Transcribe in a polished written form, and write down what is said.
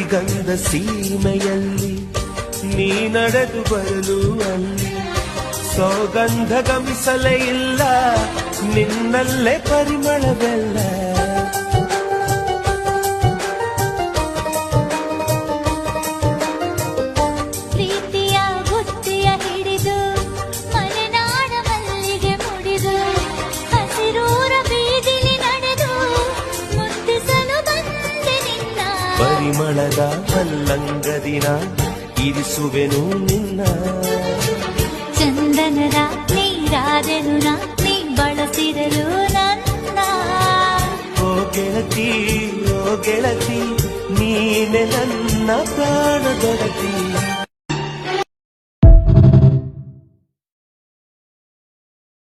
ಸವಿಗಂಧ ಸೀಮೆಯಲ್ಲಿ ನೀ ನಡೆದು ಬರಲು ಅಲ್ಲಿ ಸೌಗಂಧ ಗಮಿಸಲೇ ಇಲ್ಲ ನಿನ್ನಲ್ಲೇ ಪರಿಮಳವೆಲ್ಲ. ಪ್ರೀತಿಯ ಬುತ್ತಿಯ ಹಿಡಿದು ಮಲೆನಾಡ ಮಲ್ಲಿಗೆ ಮುಡಿದು ಹಸಿರೂರ ಬೀದಿಲಿ ನಡೆದು ಮುತ್ತಿಸಲು ಬಂದೆ ನಿನ್ನ ಪರಿಮಳದ ಮಲ್ಲಂಗದಿನ ಇರಿಸುವೆನು ನಿನ್ನ ಚಂದನದ ನೀರಾದೆನು ನೀ ಬಳಸಿರಲು ನನ್ನ. ಓ ಗೆಳತಿ ಓ ಗೆಳತಿ ನೀನೆ ನನ್ನ ಪ್ರಾಣದೊಡತಿ.